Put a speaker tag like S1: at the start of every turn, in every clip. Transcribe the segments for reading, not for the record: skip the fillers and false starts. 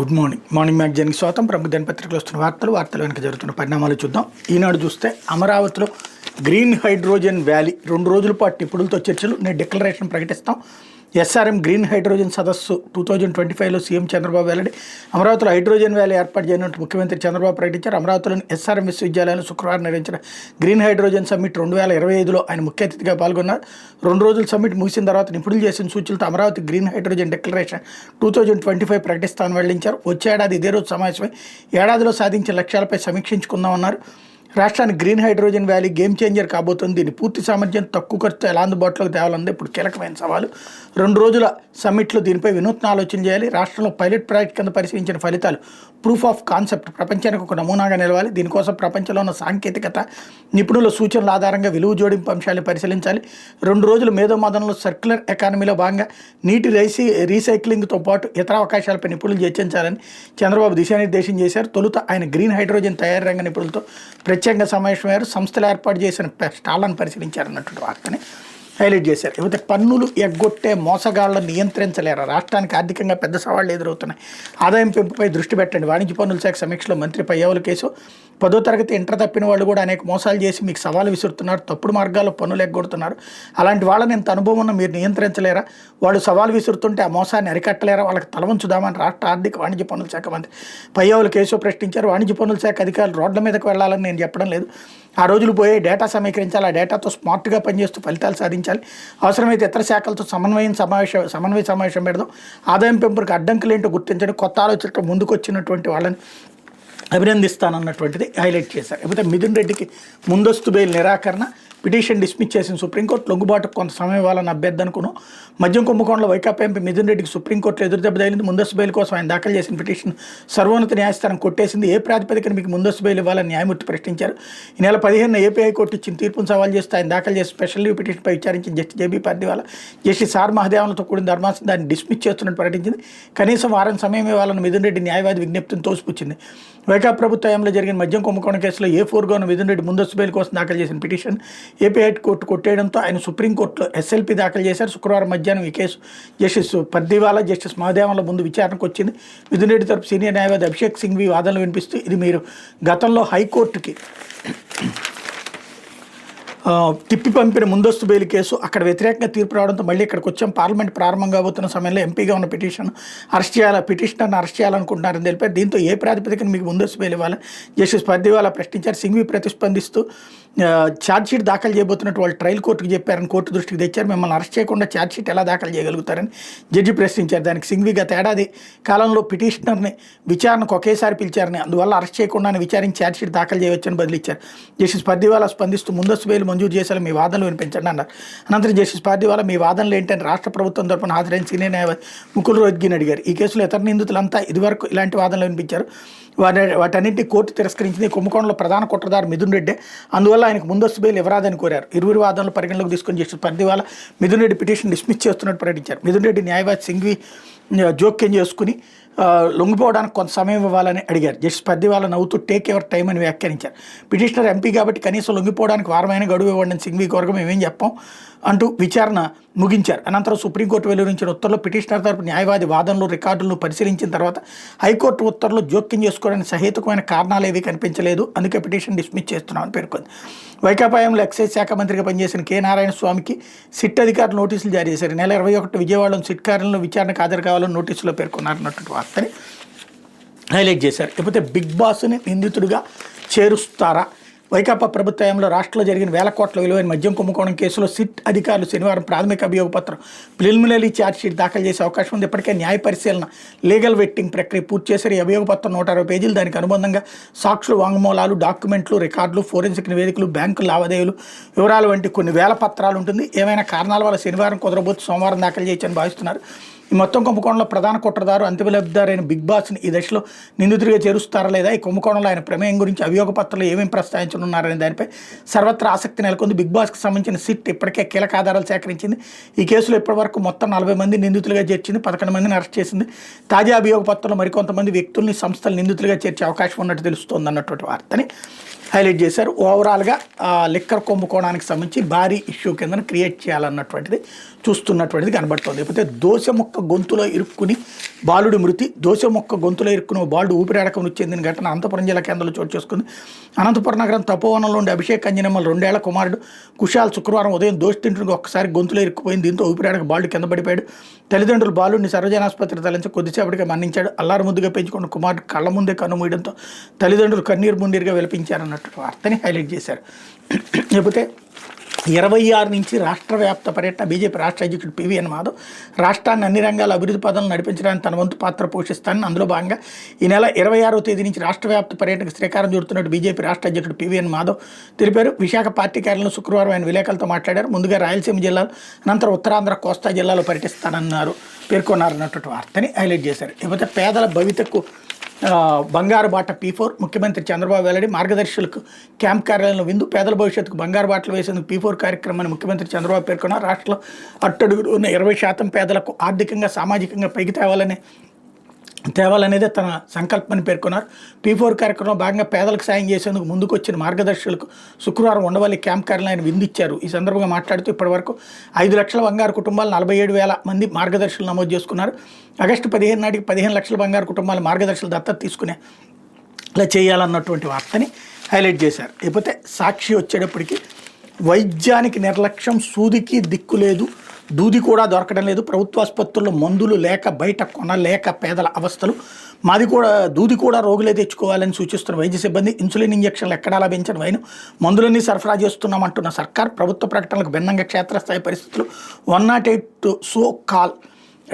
S1: Good morning మ్యాగజైన్కి స్వాగతం. ప్రముఖ దినపత్రికలు వస్తున్న వార్తలు వెనక జరుగుతున్న పరిణామాలు చూద్దాం. ఈనాడు చూస్తే అమరావతిలో గ్రీన్ హైడ్రోజన్ వ్యాలీ 2 రోజుల పాటు నిపుణులతో చర్చలు, నేను డిక్లరేషన్ ప్రకటిస్తాం. ఎస్ఆర్ఎం గ్రీన్ హైడ్రోజన్ సదస్సు 2025లో సీఎం చంద్రబాబు వెల్లడి. అమరావతిలో హైడ్రోజన్ వ్యాలీ ఏర్పాటు చేయనున్నట్టు ముఖ్యమంత్రి చంద్రబాబు ప్రకటించారు. అమరావతిలోని ఎస్ఆర్ఎం విశ్వవిద్యాలయంలో శుక్రవారం నిర్వహించిన గ్రీన్ హైడ్రోజన్ సమ్మిట్ 2025లో ఆయన ముఖ్య అతిథిగా పాల్గొన్నారు. 2 రోజుల సమ్మిట్ ముగిసిన తర్వాత నిపుణులు చేసిన సూచనలతో అమరావతి గ్రీన్ హైడ్రోజన్ డిక్లరేషన్ 2025 ప్రకటిస్తామని వెల్లడించారు. వచ్చే ఏడాది ఇదే రోజు సమావేశమై ఏడాదిలో సాధించిన లక్ష్యాలపై సమీక్షించుకుందామన్నారు. రాష్ట్రానికి green hydrogen valley game changer కాబోతుంది. దీన్ని పూర్తి సామర్థ్యం తక్కువ ఖర్చుతో ఎలా అందుబాటులోకి తేవాలన్నది ఇప్పుడు కీలకమైన సవాలు. 2 రోజుల సమ్మిట్లో దీనిపై వినూత్న ఆలోచన చేయాలి. రాష్ట్రంలో పైలట్ ప్రాజెక్ట్ కింద పరిశీలించిన ఫలితాలు ప్రూఫ్ ఆఫ్ కాన్సెప్ట్ ప్రపంచానికి ఒక నమూనాగా నిలవాలి. దీనికోసం ప్రపంచంలో ఉన్న సాంకేతికత, నిపుణుల సూచనల ఆధారంగా విలువ జోడింపు అంశాలను పరిశీలించాలి. 2 రోజుల మేధోమథనంలో సర్క్యులర్ ఎకానమీలో భాగంగా నీటి రీసైక్లింగ్తో పాటు ఇతర అవకాశాలపై నిపుణులు చర్చించాలని చంద్రబాబు దిశానిర్దేశం చేశారు. తొలుత ఆయన గ్రీన్ హైడ్రోజన్ తయారీ రంగ నిపుణులతో ప్రత్యేకంగా సమావేశమయ్యారు. సంస్థలు ఏర్పాటు చేసిన స్టాళ్లను పరిశీలించారన్నటువంటి వార్తని హైలైట్ చేశారు. ఇకపోతే పన్నులు ఎగ్గొట్టే మోసగాళ్లను నియంత్రించలేరు, రాష్ట్రానికి ఆర్థికంగా పెద్ద సవాళ్లు ఎదురవుతున్నాయి. ఆదాయం పెంపుపై దృష్టి పెట్టండి. వాణిజ్య పన్నుల శాఖ సమీక్షలో మంత్రి పయ్యావుల కేసు. 10వ తరగతి ఇంటర్ తప్పిన వాళ్ళు కూడా అనేక మోసాలు చేసి మీకు సవాలు విసురుతున్నారు, తప్పుడు మార్గాల్లో పన్నులు ఎగ్గొడుతున్నారు. అలాంటి వాళ్ళని ఎంత అనుభవం ఉన్న మీరు నియంత్రించలేరా? వాళ్ళు సవాలు విసురుతుంటే ఆ మోసాన్ని అరికట్టలేరా? వాళ్ళకి తలవంచుదామని రాష్ట్ర ఆర్థిక వాణిజ్య పన్నుల శాఖ మంత్రి పయ్యావుల కేసు ప్రశ్నించారు. వాణిజ్య పన్నుల శాఖ అధికారులు రోడ్ల మీదకు వెళ్లాలని నేను చెప్పడం లేదు. ఆ రోజులు పోయే డేటా సమీకరించాలి, ఆ డేటాతో స్మార్ట్గా పనిచేస్తూ ఫలితాలు సాధించాలి. అవసరమైతే ఇతర శాఖలతో సమన్వయ సమావేశం పెడదాం. ఆదాయం పెంపుకు అడ్డంకులు ఏంటో గుర్తించడం, కొత్త ఆలోచనతో ముందుకు వచ్చినటువంటి వాళ్ళని అభినందిస్తానన్నటువంటిది హైలైట్ చేశారు. లేకపోతే మిథున్ రెడ్డికి ముందస్తు బెయిల్ నిరాకరణ, పిటిషన్ డిస్మిస్ చేసిన సుప్రీంకోర్టు. లొంగుబాటుకు కొంత సమయం ఇవ్వాలని అభ్యర్థి అనుకున్నాం. మద్యం కుంభకోణంలో వైకాపా ఎంపీ మిథున్ రెడ్డికి సుప్రీంకోర్టులో ఎదురుదెబ్బ తగిలింది. ముందస్తు బెయిల్ కోసం ఆయన దాఖలు చేసిన పిటిషన్ సర్వోన్నత న్యాయస్థానం కొట్టేసింది. ఏ ప్రాతిపదికన మీకు ముందస్తు బెయిల్ ఇవ్వాలని న్యాయమూర్తి ప్రశ్నించారు. ఈ నెల 15న ఏపీ హైకోర్టు ఇచ్చిన తీర్పును సవాల్ చేస్తూ ఆయన దాఖలు చేసిన స్పెషల్ లీవ్ పిటిషన్పై విచారించిన justice JB Pardiwala, justice R మహదేవన్లతో కూడిన ధర్మాసనం దాన్ని డిస్మిస్ చేస్తున్నట్టు ప్రకటించింది. కనీసం వారం సమయం ఇవ్వాలని మిథున్ రెడ్డి న్యాయవాది విజ్ఞప్తిని తోసిపుచ్చింది. వైకాపా ప్రభుత్వంలో జరిగిన మద్యం కుంభకోణం కేసులో A4గా ఉన్న మిథున్ రెడ్డి ముందస్తు బెయిల్ కోసం దాఖలు చేసిన పిటిషన్ ఏపీ హైకోర్టు కొట్టేయడంతో ఆయన సుప్రీంకోర్టులో SLP దాఖలు చేశారు. శుక్రవారం మధ్యాహ్నం ఈ కేసు జస్టిస్ పర్దీవాలా, జస్టిస్ మహదేవన్ల ముందు విచారణకు వచ్చింది. మిథున్ రెడ్డి తరపు సీనియర్ న్యాయవాది అభిషేక్ సింఘ్వి వాదనలు వినిపిస్తూ ఇది మీరు గతంలో హైకోర్టుకి తిప్పి పంపిన ముందస్తు బెయిల్ కేసు, అక్కడ వ్యతిరేకంగా తీర్పు రావడంతో మళ్ళీ ఇక్కడికి వచ్చాం. పార్లమెంట్ ప్రారంభం కాబోతున్న సమయంలో ఎంపీగా ఉన్న పిటిషనర్ని అరెస్ట్ చేయాలనుకుంటున్నారని తెలిపారు. దీంతో ఏ ప్రాతిపదికన మీకు ముందస్తు బెయిల్ ఇవ్వాలి జస్టిస్ పర్దీవాలా ప్రశ్నించారు. సింఘ్వి ప్రతిస్పందిస్తూ ఛార్జ్షీట్ దాఖలు చేయబోతున్నట్టు వాళ్ళు ట్రయల్ కోర్టుకు చెప్పారని కోర్టు దృష్టికి తెచ్చారు. మిమ్మల్ని అరెస్ట్ చేయకుండా ఛార్జ్షీట్ ఎలా దాఖలు చేయగలుగుతారని జడ్జి ప్రశ్నించారు. దానికి సింఘ్వి గత ఏడాది కాలంలో పిటిషనర్ని విచారణకు ఒకేసారి పిలిచారని, అందువల్ల అరెస్ట్ చేయకుండానే విచారించి ఛార్జ్షీట్ దాఖలు చేయవచ్చని బదిలిచ్చారు. జస్టిస్ పర్దీవాలా స్పందిస్తూ ముందస్తు బెయిల్ మంజూరు చేసేలా మీ వాదనలు వినిపించండి అన్నారు. అనంతరం జస్టిస్ పర్దీవాలా మీ వాదనలు ఏంటని రాష్ట్ర ప్రభుత్వం తరపున హాజరైన సీనియర్ న్యాయవాది ముకుల్ రోహిత్గిని అడిగారు. ఈ కేసులో ఇతర నిందితులంతా ఇదివరకు ఇలాంటి వాదనలు వినిపించారు. వాటన్నింటినీ కోర్టు తిరస్కరించింది. కుంభకోణంలో ప్రధాన కుట్రదారు మిథున్ రెడ్డి, అందువల్ల ఆయనకు ముందస్తు బెయిల్ ఇవ్వరాదని కోరారు. ఇరువురి వాదనలు పరిగణలోకి తీసుకొని justice Pardiwala Mithun Reddy petition dismiss చేస్తున్నట్టు ప్రకటించారు. మిథున్ రెడ్డి న్యాయవాది సింఘ్వి జోక్యం చేసుకుని లొంగిపోవడానికి కొంత సమయం ఇవ్వాలని అడిగారు. జస్టిస్ పర్దీవాలా నవ్వుతూ టేక్ ఎవర్ టైం అని వ్యాఖ్యానించారు. పిటిషనర్ ఎంపీ కాబట్టి కనీసం లొంగిపోవడానికి వారమైన గడువు ఇవ్వండి సింఘ్వి కోరగా మేమేం చెప్పాం అంటూ విచారణ ముగించారు. అనంతరం సుప్రీంకోర్టు వెలువరించిన ఉత్తర్వులో పిటిషనర్ తరపు న్యాయవాది వాదనలు రికార్డులను పరిశీలించిన తర్వాత హైకోర్టు ఉత్తర్వులు జోక్యం చేసుకోవడానికి సహేతుకమైన కారణాలు ఏవీ కనిపించలేదు, అందుకే పిటిషన్ డిస్మిస్ చేస్తున్నామని పేర్కొంది. వైకాపాయంలో ఎక్సైజ్ శాఖ మంత్రిగా పనిచేసిన కె నారాయణ స్వామికి సిట్ అధికారులు నోటీసులు జారీ చేశారు. నెల 21 విజయవాడలో సిట్ కార్యాలయంలో విచారణకు హాజరు కావాలని నోటీసులో పేర్కొన్నారన్నటువంటి వార్తని హైలైట్ చేశారు. లేకపోతే బిగ్ బాస్ని నిందితుడిగా చేరుస్తారా? వైకాపా ప్రభుత్వంలో రాష్ట్రంలో జరిగిన వేల కోట్ల విలువైన మద్యం కుంభకోణం కేసులో సిట్ అధికారులు శనివారం ప్రాథమిక అభియోగపత్రం ప్రిలిమినరీ ఛార్జ్షీట్ దాఖలు చేసే అవకాశం ఉంది. ఇప్పటికే న్యాయ పరిశీలన లీగల్ వెట్టింగ్ ప్రక్రియ పూర్తి చేశారు. ఈ అభియోగపత్రం 160 పేజీలు. దానికి అనుబంధంగా సాక్షులు, వాంగ్మూలాలు, డాక్యుమెంట్లు, రికార్డులు, ఫోరెన్సిక్ నివేదికలు, బ్యాంకు లావాదేవీలు వివరాలు వంటి కొన్ని వేల పత్రాలు ఉంటుంది. ఏమైనా కారణాల వల్ల శనివారం కుదరబోతు సోమవారం దాఖలు చేయొచ్చని భావిస్తున్నారు. ఈ మొత్తం కుంభకోణంలో ప్రధాన కుట్రదారు, అంతిమ లబ్ధిదారైన బిగ్ బాస్ని ఈ దశలో నిందితుడిగా చేరుస్తారా లేదా, ఈ కుంభకోణంలో ఆయన ప్రమేయం గురించి అభియోగ పత్రాలు ఏమేమి ప్రస్తావించనున్నారనే దానిపై సర్వత్రా ఆసక్తి నెలకొంది. బిగ్ బాస్కి సంబంధించిన సిట్ ఇప్పటికే కీలక ఆధారాలు సేకరించింది. ఈ కేసులో ఇప్పటివరకు మొత్తం 40 మంది నిందితులుగా చేర్చింది, 11 మందిని అరెస్ట్ చేసింది. తాజా అభియోగ పత్రంలో మరికొంతమంది వ్యక్తుల్ని, సంస్థలు నిందితులుగా చేర్చే అవకాశం ఉన్నట్టు తెలుస్తోంది అన్నటువంటి వార్తని హైలైట్ చేశారు. ఓవరాల్గా లిక్కర్ కుంభకోణానికి సంబంధించి భారీ ఇష్యూ కింద క్రియేట్ చేయాలన్నటువంటిది చూస్తున్నటువంటిది కనబడుతుంది. లేకపోతే దోషముక్త గొంతులో ఇరుక్కుని బాలుడి మృతి, దోశ మొక్క గొంతులో ఇరుక్కుని బాలుడు ఊపిరాడక మృతి చెందిన ఘటన అనంతపురం జిల్లా కేంద్రంలో చోటు చేసుకుంది. అనంతపురం నగరం తపోవనంలో ఉండే అభిషేక్ అంజనమ్మల 2 ఏళ్ల కుమారుడు కుశాల్ శుక్రవారం ఉదయం దోశ తింటుండగా ఒక్కసారి గొంతులో ఇరుక్కుపోయింది. దీంతో ఊపిరాడక బాలుడు కింద పడిపోయాడు. తల్లిదండ్రులు బాలుడిని సర్వజనాసుపత్రికి తరలించి కొద్దిసేపటిగా మరణించాడు. అల్లారు ముద్దుగా పెంచుకున్న కుమారుడు కళ్ళ ముందే కన్నుమూయడంతో తల్లిదండ్రులు కన్నీరు ముందీరుగా విలపించారన్నట్టు వార్తని హైలైట్ చేశారు. లేకపోతే 26 నుంచి రాష్ట్ర వ్యాప్త పర్యటన బీజేపీ రాష్ట్ర అధ్యక్షుడు పివిఎన్ మాధవ్ రాష్ట్రాన్ని అన్ని రంగాల అభివృద్ధి పదంలో నడిపించడానికి తన వంతు పాత్ర పోషిస్తానని, అందులో భాగంగా ఈ నెల 26వ తేదీ నుంచి రాష్ట్ర వ్యాప్త పర్యటనకు శ్రీకారం చుడుతున్నట్టు బీజేపీ రాష్ట్ర అధ్యక్షుడు పివిఎన్ మాధవ్ తెలిపారు. విశాఖ పార్టీ కార్యాలయంలో శుక్రవారం ఆయన విలేకరులతో మాట్లాడారు. ముందుగా రాయలసీమ జిల్లాలో, అనంతరం ఉత్తరాంధ్ర కోస్తా జిల్లాలో పేర్కొన్నారన్నటువంటి వార్తని హైలైట్ చేశారు. ఇకపోతే పేదల భవితకు బంగారు బాట P4 ముఖ్యమంత్రి చంద్రబాబు వెల్లడి. మార్గదర్శులకు క్యాంప్ కార్యాలయంలో విందు, పేదల భవిష్యత్తుకు బంగారు బాటలు వేసేందుకు P4 కార్యక్రమాన్ని ముఖ్యమంత్రి చంద్రబాబు పేర్కొన్నారు. రాష్ట్రంలో అట్టడుగులు ఉన్న 20% పేదలకు ఆర్థికంగా సామాజికంగా పైకి తేవాలనేదే తన సంకల్పమని పేర్కొన్నారు. P4 కార్యక్రమంలో భాగంగా పేదలకు సాయం చేసేందుకు ముందుకు వచ్చిన మార్గదర్శులకు శుక్రవారం ఉండవల్లి క్యాంప్ కార్యాలయాన్ని విందిచ్చారు. ఈ సందర్భంగా మాట్లాడుతూ ఇప్పటివరకు 5 లక్షల బంగారు కుటుంబాలు 47,000 మంది మార్గదర్శులు నమోదు చేసుకున్నారు. ఆగస్టు 15 నాటికి 15 లక్షల బంగారు కుటుంబాలు మార్గదర్శులు దత్తత తీసుకునే ఇలా చేయాలన్నటువంటి వార్తని హైలైట్ చేశారు. లేకపోతే సాక్షి వచ్చేటప్పటికి వైద్యానికి నిర్లక్ష్యం, సూదికి దిక్కు లేదు, దూది కూడా దొరకడం లేదు, ప్రభుత్వ ఆసుపత్రుల్లో మందులు లేక బయట కొనలేక పేదల అవస్థలు, దూది కూడా రోగులే తెచ్చుకోవాలని సూచిస్తున్న వైద్య సిబ్బంది, ఇన్సులిన్ ఇంజక్షన్లు ఎక్కడా లభించని వైను మందులన్నీ సరఫరా చేస్తున్నామంటున్న సర్కార్, ప్రభుత్వ ప్రకటనలకు భిన్నంగా క్షేత్రస్థాయి పరిస్థితులు, 108 సో కాల్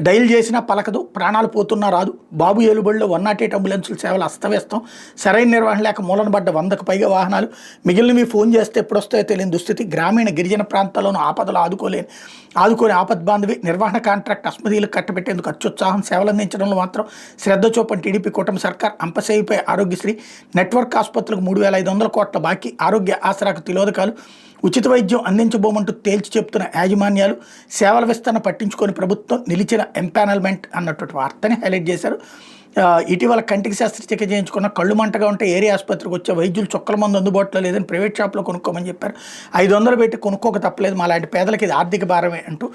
S1: డైల్ చేసినా పలకదు, ప్రాణాలు పోతున్నా రాదు, బాబు ఏలుబడిలో 108 అంబులెన్సుల సేవలు అస్తవ్యస్తం, సరైన నిర్వహణ లేక మూలన పడ్డ 100కు పైగా వాహనాలు, మిగిలినవి ఫోన్ చేస్తే ఎప్పుడు వస్తాయో తెలియని దుస్థితి, గ్రామీణ గిరిజన ప్రాంతాల్లోనూ ఆపదలు ఆదుకోని ఆపద్బాంధవి, నిర్వహణ కాంట్రాక్ట్ అస్మదీలకు కట్టబెట్టేందుకు అత్యుత్సాహం, సేవలు అందించడంలో మాత్రం శ్రద్ధ చూపని టీడీపీ కూటమి సర్కార్, అంపసేవిపై ఆరోగ్యశ్రీ, నెట్వర్క్ ఆసుపత్రులకు 3,500 కోట్ల బాకీ, ఆరోగ్య ఆసరాకు తిలోదకాలు, ఉచిత వైద్యం అందించబోమంటూ తేల్చి చెప్తున్న యాజమాన్యాలు, సేవల విస్తరణ పట్టించుకొని ప్రభుత్వం నిలిచిన ఎంపానల్మెంట్ అన్నటువంటి వార్తని హైలైట్ చేశారు. ఇటీవల కంటికి శస్త్రచికిత్స చేయించుకున్న కళ్ళు మంటగా ఉంటే ఏరియా ఆసుపత్రికి వచ్చే వైద్యులు చుక్కల మందు అందుబాటులో లేదని ప్రైవేట్ షాప్లో కొనుక్కోమని చెప్పారు. 500 పెట్టి కొనుక్కోక తప్పలేదు, మా లాంటి పేదలకి ఇది ఆర్థిక భారమే అంటూ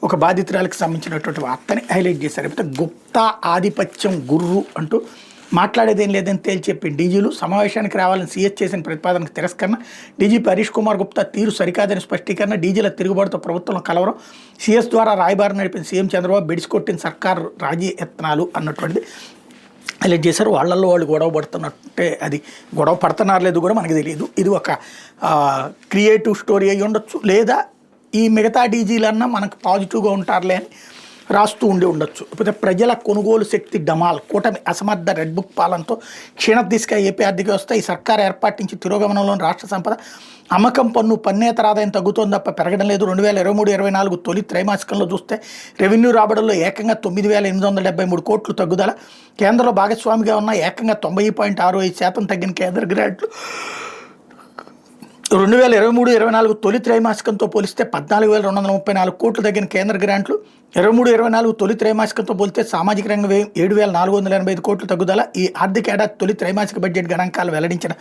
S1: ఒక బాధితురాలకు సంబంధించినటువంటి వార్తని హైలైట్ చేశారు. అయితే గుప్తా ఆధిపత్యం గుర్రు అంటూ మాట్లాడేదేం లేదని తేల్చి చెప్పి డీజీలు సమావేశానికి రావాలని సీఎస్ చేసిన ప్రతిపాదనకు తిరస్కరణ, డీజీపీ హరీష్ కుమార్ గుప్తా తీరు సరికాదని స్పష్టీకరణ, డీజీల తిరుగుబాటుతో ప్రభుత్వంలో కలవరం, సీఎస్ ద్వారా రాయబారం నడిపిన సీఎం చంద్రబాబు బెడిసికొట్టిన సర్కారు రాజీ యత్నాలు అన్నటువంటిది హైలైట్ చేశారు. వాళ్ళల్లో వాళ్ళు గొడవ పడుతున్నట్టే, అది గొడవ పడుతున్నారు లేదు కూడా మనకి తెలియదు. ఇది ఒక క్రియేటివ్ స్టోరీ అయ్యి ఉండొచ్చు, లేదా ఈ మిగతా డీజీలన్నా మనకు పాజిటివ్గా ఉంటారులే అని రాస్తూ ఉండొచ్చు. ఇకపోతే ప్రజల కొనుగోలు శక్తి డమాల్, కూటమి అసమర్థ రెడ్ బుక్ పాలనతో క్షీణదిశగా ఏపీ ఆర్థిక వ్యవస్థ, ఈ సర్కారు ఏర్పాటు నుంచి తిరోగమనంలోని రాష్ట్ర సంపద, అమ్మకం పన్ను పన్నేతర ఆదాయం తగ్గుతోంది తప్ప పెరగడం లేదు. 2023-24 తొలి త్రైమాసికంలో చూస్తే రెవెన్యూ రాబడుల్లో ఏకంగా 9,873 కోట్లు తగ్గుదల, కేంద్రంలో భాగస్వామిగా ఉన్న ఏకంగా 90.65% తగ్గిన కేంద్ర గ్రాంట్లు 2023-24 తొలి త్రైమాసికంతో పోలిస్తే 14,234 కోట్లు తగ్గిన కేంద్ర గ్రాంట్లు, 23-24 తొలి త్రైమాసికంతో పోలిస్తే సామాజిక రంగ వ్యయం 7,485 కోట్లు తగ్గుదల, ఈ ఆర్థిక ఏడాది తొలి త్రైమాసిక బడ్జెట్ గణాంకాలు వెల్లడించిన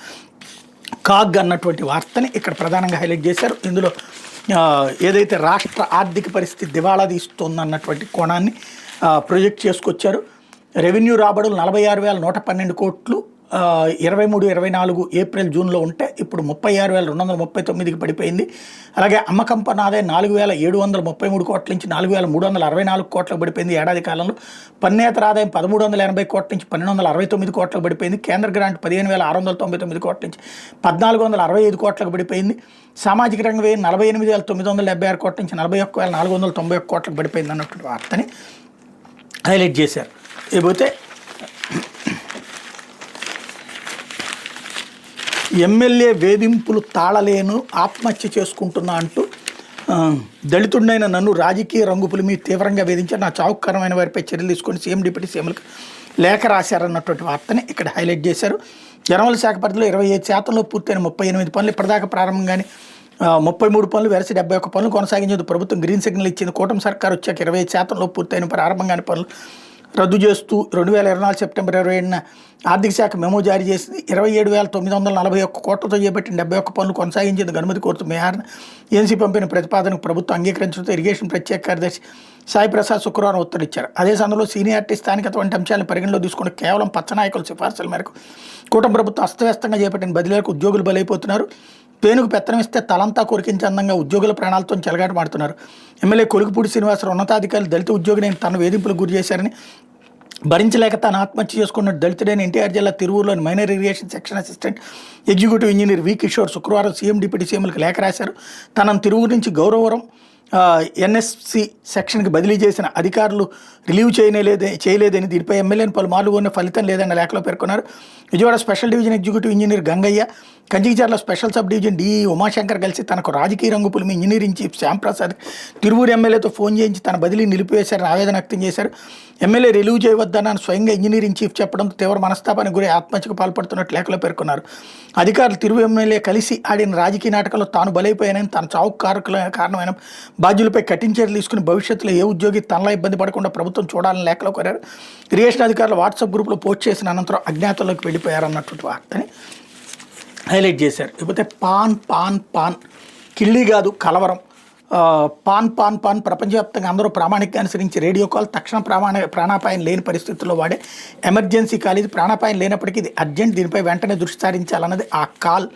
S1: కాగ్ అన్నటువంటి వార్తని ఇక్కడ ప్రధానంగా హైలైట్ చేశారు. ఇందులో ఏదైతే రాష్ట్ర ఆర్థిక పరిస్థితి దివాళా తీస్తుందన్నటువంటి కోణాన్ని ప్రొజెక్ట్ చేసుకొచ్చారు. రెవెన్యూ రాబడులు 46,112 కోట్లు 23-24 ఏప్రిల్ జూన్లో ఉంటే ఇప్పుడు 36,239కి పడిపోయింది. అలాగే అమ్మకం పన్ను ఆదాయం 4,733 కోట్ల నుంచి 4,364 కోట్లకు పడిపోయింది ఏడాది కాలంలో. పన్నేతర ఆదాయం 1,380 కోట్ల నుంచి 1,269 కోట్లకు పడిపోయింది. కేంద్ర గ్రాంట్ 15,699 కోట్ల నుంచి 1,465 కోట్లకు పడిపోయింది. సామాజిక రంగ వ్యయం 48,976 కోట్ల నుంచి 41,491 కోట్లకు పడిపోయింది అన్నటువంటి వార్తని హైలైట్ చేశారు. ఇకపోతే ఎమ్మెల్యే వేధింపులు తాళలేను, ఆత్మహత్య చేసుకుంటున్నా అంటూ దళితుడినైన నన్ను రాజకీయ రంగుపులు మీ తీవ్రంగా వేధించారు, నా చావుకరమైన వారిపై చర్యలు తీసుకొని సీఎం డిప్యూటీ సీఎంలకు లేఖ రాశారన్నటువంటి వార్తని ఇక్కడ హైలైట్ చేశారు. జనవరి శాఖ పరిధిలో 25% పూర్తయిన 38 పనులు ఇప్పటిదాకా ప్రారంభంగానే 33 పనులు వెరసి 71 పనులు కొనసాగించేందుకు ప్రభుత్వం గ్రీన్ సిగ్నల్ ఇచ్చింది. కూటమి సర్కార్ వచ్చాక 25% పూర్తయిన ప్రారంభంగానే పనులు రద్దు చేస్తూ 2024 సెప్టెంబర్ 27న ఆర్థిక శాఖ మెమో జారీ చేసింది. 27,941 కోట్లతో చేపట్టిన 71 పనులు కొనసాగించేందుకు అనుమతి కోరుతూ మే 6న ఏఎన్సీ పంపిన ప్రతిపాదనకు ప్రభుత్వం అంగీకరించడంతో ఇరిగేషన్ ప్రత్యేక కార్యదర్శి సాయి ప్రసాద్ శుక్రవారం ఉత్తర్విచ్చారు. అదే సమయంలో సీనియారిటీ స్థానికత వంటి అంశాలను పరిగణలో తీసుకుని కేవలం పచ్చనాయకుల సిఫార్సుల మేరకు కూటమి ప్రభుత్వం అస్తవ్యస్తంగా చేపట్టిన బదిలీలకు ఉద్యోగులు బలైపోతున్నారు. పేనుకు పెత్తనం ఇస్తే తలంతా కొరికించే అందంగా ఉద్యోగుల ప్రాణాలతో చెలగాటమాడుతున్నారు. ఎమ్మెల్యే కొలుకుపూడి శ్రీనివాసరావు ఉన్నతాధికారులు దళిత ఉద్యోగిని తన వేధింపులకు గురి చేశారని, భరించలేక తాను ఆత్మహత్య చేసుకున్న దళితుడైన ఎన్టీఆర్ జిల్లా తిరువూరులోని minor irrigation section assistant executive engineer V Kishore శుక్రవారం సీఎం డిప్యూటీ సీఎంలకు లేఖ రాశారు. తనను తిరువూరు నుంచి గౌరవరం ఎన్ఎస్సి సెక్షన్కి బదిలీ చేసిన అధికారులు రిలీవ్ చేయలేదని, దీనిపై ఎమ్మెల్యేని పలుమార్లు ఉన్న ఫలితం లేదన్న లేఖలో పేర్కొన్నారు. Vijayawada special division executive engineer Gangaiah, Kanchikacherla special sub division DE Umashankar కలిసి తనకు రాజకీయ రంగు పులిమి ఇంజనీరింగ్ చీఫ్ శ్యాంప్రసాద్ తిరువూరు ఎమ్మెల్యేతో ఫోన్ చేయించి తన బదిలీ నిలిపివేశారని ఆవేదన వ్యక్తం చేశారు. ఎమ్మెల్యే రిలీవ్ చేయవద్దన్న స్వయంగా ఇంజనీరింగ్ చీఫ్ చెప్పడంతో తీవ్ర మనస్తాపానికి గురి ఆత్మహత్యకు పాల్పడుతున్నట్టు లేఖలో పేర్కొన్నారు. అధికారులు తిరువు ఎమ్మెల్యే కలిసి ఆడిన రాజకీయ నాటకంలో తాను బలైపోయానని, తన చావుకు కారణమైన బాధ్యులపై కఠిన చర్యలు తీసుకుని భవిష్యత్తులో ఏ ఉద్యోగి తనలా ఇబ్బంది పడకుండా ప్రభుత్వం చూడాలని లేఖలో కోరారు. ఇరిగేషన్ అధికారులు వాట్సాప్ గ్రూప్లో పోస్ట్ చేసిన అనంతరం అజ్ఞాతంలోకి వెళ్ళిపోయారన్నటువంటి వార్తని హైలైట్ చేశారు. ఇకపోతే పాన్ కిళ్ళి కాదు కలవరం. పాన్ ప్రపంచవ్యాప్తంగా అందరూ ప్రామాణికంగా అనుసరించి రేడియో కాల్ తక్షణ ప్రాణాపాయం లేని పరిస్థితుల్లో వాడే ఎమర్జెన్సీ కాల్. ఇది ప్రాణాపాయం లేనప్పటికీ ఇది అర్జెంట్, దీనిపై వెంటనే దృష్టి సారించాలన్నది ఆ కాల్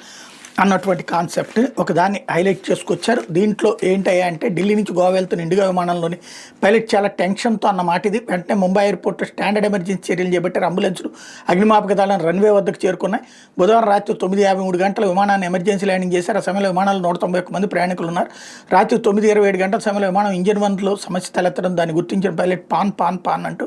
S1: అన్నటువంటి కాన్సెప్ట్ ఒకదాన్ని హైలైట్ చేసుకొచ్చారు. దీంట్లో ఏంటయ్యా అంటే ఢిల్లీ నుంచి గోవా వెళ్తున్న ఇండిగో విమానంలోని పైలట్ చాలా టెన్షన్తో అన్న మాట ఇది. వెంటనే ముంబై ఎయిర్పోర్ట్లో స్టాండర్డ్ ఎమర్జెన్సీ చర్యలు చేపట్టారు. అంబులెన్సులు అగ్నిమాపక దళాలను రన్వే వద్దకు చేరుకున్నాయి. బుధవారం రాత్రి 9:53 గంటల విమానాన్ని ఎమర్జెన్సీ ల్యాండింగ్ చేశారు. ఆ సమయంలో విమానంలో 191 మంది ప్రయాణికులు ఉన్నారు. రాత్రి 9:27 గంటల సమయంలో విమానం ఇంజిన్ 1లో సమస్య తలెత్తడం దాన్ని గుర్తించిన పైలట్ పాన్ అంటూ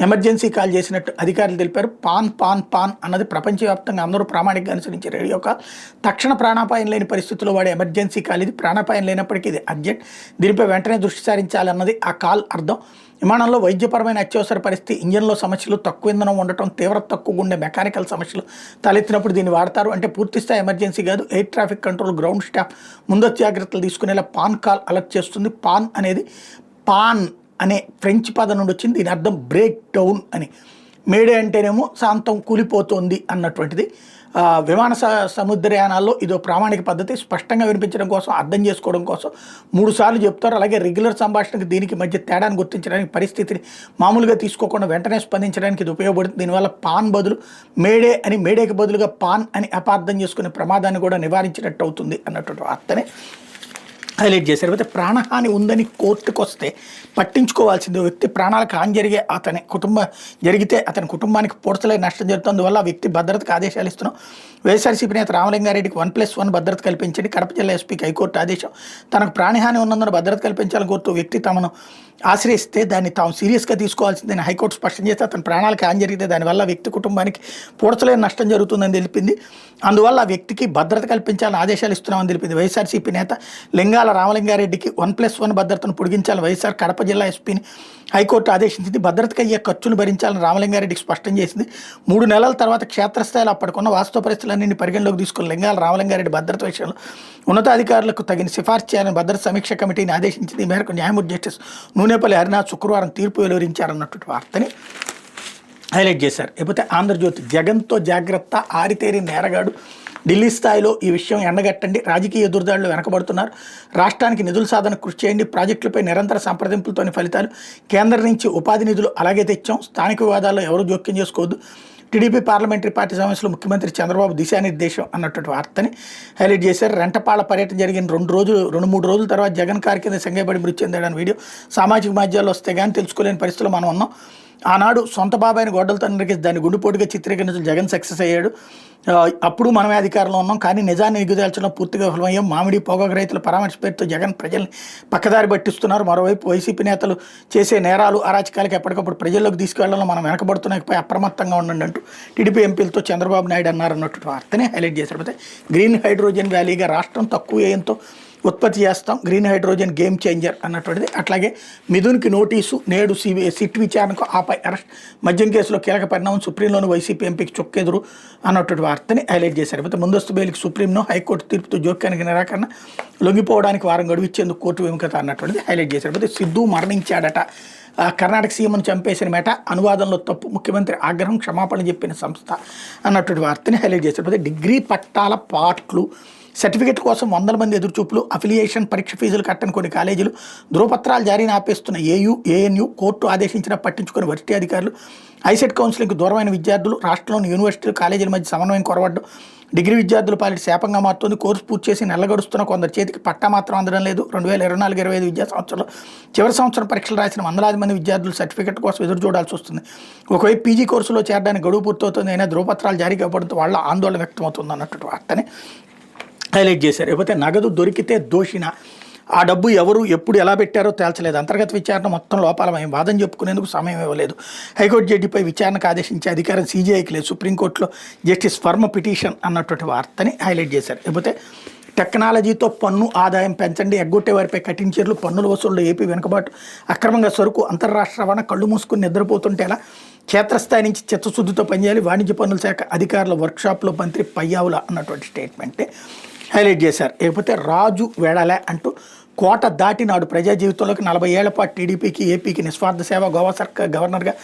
S1: ఎమర్జెన్సీ కాల్ చేసినట్టు అధికారులు తెలిపారు. పాన్ అన్నది ప్రపంచవ్యాప్తంగా అందరూ ప్రామాణికంగా అనుసరించే రేడియో కాల్. తక్షణ ప్రాణాపాయం లేని పరిస్థితుల్లో వాడే ఎమర్జెన్సీ కాల్. ఇది ప్రాణాపాయం లేనప్పటికీ ఇది అర్జెంట్, దీనిపై వెంటనే దృష్టి సారించాలన్నది ఆ కాల్ అర్థం. విమానంలో వైద్యపరమైన అత్యవసర పరిస్థితి, ఇంజన్లో సమస్యలు, తక్కువ ఇంధనం ఉండటం, తీవ్రత తక్కువ ఉండే మెకానికల్ సమస్యలు తలెత్తినప్పుడు దీన్ని వాడతారు. అంటే పూర్తిస్థాయి ఎమర్జెన్సీ కాదు, air traffic control ground staff ముందస్తు జాగ్రత్తలు తీసుకునేలా పాన్ కాల్ అలర్ట్ చేస్తుంది. పాన్ అనేది పాన్ అనే ఫ్రెంచ్ పదం నుండి వచ్చింది. దీని అర్థం బ్రేక్ డౌన్ అని. మేడే అంటేనేమో శాంతం కూలిపోతోంది అన్నటువంటిది. విమాన సముద్రయానాల్లో ఇదో ప్రామాణిక పద్ధతి. స్పష్టంగా వినిపించడం కోసం, అర్థం చేసుకోవడం కోసం 3 సార్లు చెప్తారు. అలాగే రెగ్యులర్ సంభాషణకి దీనికి మధ్య తేడాను గుర్తించడానికి, పరిస్థితిని మామూలుగా తీసుకోకుండా వెంటనే స్పందించడానికి ఇది ఉపయోగపడుతుంది. దీనివల్ల పాన్ బదులు మేడే అని, మేడేకి బదులుగా పాన్ అని అపార్థం చేసుకునే ప్రమాదాన్ని కూడా నివారించినట్టు అవుతుంది అన్నటువంటి వార్తనే హైలైట్ చేశారు. అయితే ప్రాణహాని ఉందని కోర్టుకు వస్తే పట్టించుకోవాల్సింది వ్యక్తి ప్రాణాలకు హాని జరిగితే అతని కుటుంబానికి పూర్తిలేని నష్టం జరుగుతుంది. అందువల్ల ఆ వ్యక్తి భద్రతకు ఆదేశాలు ఇస్తున్నాం. వైఎస్ఆర్సీపీ నేత రామలింగారెడ్డికి 1+1 భద్రత కల్పించండి. కడప జిల్లా ఎస్పీకి హైకోర్టు ఆదేశం. తనకు ప్రాణహాని ఉన్నందున భద్రత కల్పించాలని కోరుతూ వ్యక్తి తమను ఆశ్రయిస్తే దాన్ని తాము సీరియస్గా తీసుకోవాల్సిందని హైకోర్టు స్పష్టం చేస్తే అతని ప్రాణాలకు హాని జరిగితే దానివల్ల వ్యక్తి కుటుంబానికి పూడ్చలేని నష్టం జరుగుతుందని తెలిపింది. అందువల్ల ఆ వ్యక్తికి భద్రత కల్పించాలని ఆదేశాలు ఇస్తున్నామని తెలిపింది. వైఎస్ఆర్సీపీ నేత లింగాల రామలింగారెడ్డికి 1+1 భద్రతను పొడిగించాలని వైఎస్ఆర్ కడప జిల్లా ఎస్పీని హైకోర్టు ఆదేశించింది. భద్రతకు అయ్యే ఖర్చును భరించాలని రామలింగారెడ్డికి స్పష్టం చేసింది. 3 నెలల తర్వాత క్షేత్రస్థాయిలో అప్పటికున్న వాస్తవ పరిస్థితులన్నింటినీ పరిగణలోకి తీసుకున్న లింగాల రామలింగారెడ్డి భద్రత విషయంలో ఉన్నతాధికారులకు తగిన సిఫార్సు చేయాలని భద్రత సమీక్ష కమిటీని ఆదేశించింది. ఈ మేరకు న్యాయమూర్తి జస్టిస్ నూనేపల్లి హరినాథ్ శుక్రవారం తీర్పు వెలువరించారన్నటువంటి వార్తని హైలైట్ చేశారు. లేకపోతే ఆంధ్రజ్యోతి జగన్తో జాగ్రత్త, ఆరితేరి నేరగాడు, ఢిల్లీ స్థాయిలో ఈ విషయం ఎండగట్టండి, రాజకీయ ఎదురుదాడులు వెనకబడుతున్నారు, రాష్ట్రానికి నిధుల సాధన కృషి చేయండి, ప్రాజెక్టులపై నిరంతర సంప్రదింపులతోని ఫలితాలు, కేంద్రం నుంచి ఉపాధి నిధులు అలాగే తెచ్చాం, స్థానిక వివాదాల్లో ఎవరు జోక్యం చేసుకోవద్దు, టీడీపీ పార్లమెంటరీ పార్టీ సమావేశంలో ముఖ్యమంత్రి చంద్రబాబు దిశానిర్దేశం అన్నటువంటి వార్తని హైలైట్ చేశారు. రెంటపాళ పర్యటన జరిగిన 2-3 రోజుల తర్వాత జగన్ కారు కింద సంగయపడి మృతి చెందాడని వీడియో సామాజిక మాధ్యాల్లో వస్తే కానీ తెలుసుకోలేని పరిస్థితుల్లో మనం ఉన్నాం. ఆనాడు సొంత బాబాయిని గొడ్డలతో నరికేసి దాన్ని గుండెపోటుగా చిత్రీకరించడం జగన్ సక్సెస్ అయ్యాడు. అప్పుడు మనమే అధికారంలో ఉన్నాం, కానీ నిజాన్ని నిగుదాల్చడం పూర్తిగా విఫలమయ్యాం. మామిడి పొగాకు రైతుల పరామర్శ పేరుతో జగన్ ప్రజల్ని పక్కదారి పట్టిస్తున్నారు. మరోవైపు వైసీపీ నేతలు చేసే నేరాలు, అరాచకాలకి ఎప్పటికప్పుడు ప్రజల్లోకి తీసుకెళ్లడంలో మనం వెనకబడుతున్నాయిపై అప్రమత్తంగా ఉండండి అంటూ టీడీపీ ఎంపీలతో చంద్రబాబు నాయుడు అన్నారన్నట్టు వార్తని హైలైట్ చేశారు. అయితే గ్రీన్ హైడ్రోజన్ వ్యాలీగా రాష్ట్రం తక్కువ వ్యయంతో ఉత్పత్తి చేస్తాం, గ్రీన్ హైడ్రోజన్ గేమ్ చేంజర్ అన్నటువంటిది. అట్లాగే మిథున్కి నోటీసు, నేడు సిట్ విచారణకు ఆపై అరెస్ట్, మద్యం కేసులో కీలక పరిణామం, సుప్రీంలోని వైసీపీ ఎంపీకి చొక్కెదురు అన్నటువంటి వార్తని హైలైట్ చేశారు. అయితే ముందస్తు బెయిల్కి సుప్రీంలో హైకోర్టు తీర్పుతో జోక్యానికి నిరాకరణ, లొంగిపోవడానికి వారం గడువు ఇచ్చేందుకు కోర్టు విముఖత అన్నటువంటిది హైలైట్ చేశారు. అయితే సిద్ధు మరణించాడట కర్ణాటక సీఎంను చంపేసిన మేట అనువాదంలో తప్పు, ముఖ్యమంత్రి ఆగ్రహం, క్షమాపణ చెప్పిన సంస్థ అన్నటువంటి వార్తని హైలైట్ చేశారు. డిగ్రీ పట్టాల పాట్లు, సర్టిఫికెట్ కోసం వందల మంది ఎదురుచూపులు, అఫిలియేషన్ పరీక్ష ఫీజులు కట్టని కొన్ని కాలేజీలు, ధృవపత్రాలు జారీని ఆపేస్తున్న ఏఎన్యూ, కోర్టు ఆదేశించినా పట్టించుకుని వర్సిటీ అధికారులు, ఐసెట్ కౌన్సిలింగ్కు దూరమైన విద్యార్థులు, రాష్ట్రంలోని యూనివర్సిటీలు కాలేజీల మధ్య సమన్వయం కొరవడ్డం, డిగ్రీ విద్యార్థుల పాలిట శాపంగా మారుతుంది, కోర్సు పూర్తి చేసి నెలగడుస్తున్న కొందరు చేతికి పట్టా మాత్రం అందడం లేదు. 2024-25 విద్యా సంవత్సరంలో చివరి సంవత్సరం పరీక్షలు రాసిన వందలాది మంది విద్యార్థులు సర్టిఫికెట్ కోసం ఎదురు చూడాల్సి వస్తుంది. ఒకవైపు పీజీ కోర్సులో చేరడానికి గడువు పూర్తవుతుంది, అయినా ధృవపత్రాలు జారీ కావడంతో వాళ్ళ ఆందోళన వ్యక్తమవుతుంది అన్నట్టు వార్తని హైలైట్ చేశారు. లేకపోతే నగదు దొరికితే దోషిన, ఆ డబ్బు ఎవరు ఎప్పుడు ఎలా పెట్టారో తేల్చలేదు, అంతర్గత విచారణ మొత్తం లోపాలమయం, వాదన చెప్పుకునేందుకు సమయం ఇవ్వలేదు, హైకోర్టు జడ్జిపై విచారణకు ఆదేశించే అధికారం సీజీఐకి లేదు, సుప్రీంకోర్టులో జస్టిస్ ఫర్మ పిటిషన్ అన్నటువంటి వార్తని హైలైట్ చేశారు. లేకపోతే టెక్నాలజీతో పన్ను ఆదాయం పెంచండి, ఎగ్గొట్టే వారిపై కఠిన చర్యలు, పన్నుల వసూళ్లు ఏపీ వెనుకబాటు, అక్రమంగా సరుకు అంతర్రాష్ట్ర రవాణా, కళ్ళు మూసుకుని నిద్రపోతుంటే ఎలా, క్షేత్రస్థాయి నుంచి చిత్తశుద్ధితో పనిచేయాలి, వాణిజ్య పన్నుల శాఖ అధికారుల వర్క్షాప్లో మంత్రి పయ్యావుల అన్నటువంటి స్టేట్మెంట్ని హైలైట్ చేశారు. లేకపోతే రాజు వెడలే అంటూ కోట దాటినాడు, ప్రజా జీవితంలోకి 40 ఏళ్ల పాటు టీడీపీకి ఏపీకి నిస్వార్థ సేవ, గోవా సర్కార్ గవర్నర్గా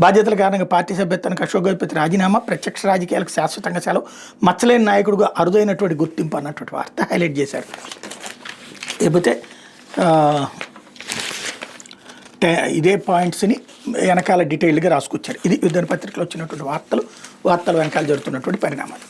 S1: బాధ్యతల కారణంగా పార్టీ సభ్యత్వానికి అశోక్ గజపతి రాజీనామా, ప్రత్యక్ష రాజకీయాలకు శాశ్వతంగా సెలవు, మచ్చలేని నాయకుడుగా అరుదైనటువంటి గుర్తింపు అన్నటువంటి వార్త హైలైట్ చేశారు. లేకపోతే ఇదే పాయింట్స్ని వెనకాల డీటెయిల్డ్గా రాసుకొచ్చారు. ఇది యుద్ధ పత్రికలో వచ్చినటువంటి వార్తలు వెనకాల జరుగుతున్నటువంటి పరిణామాలు.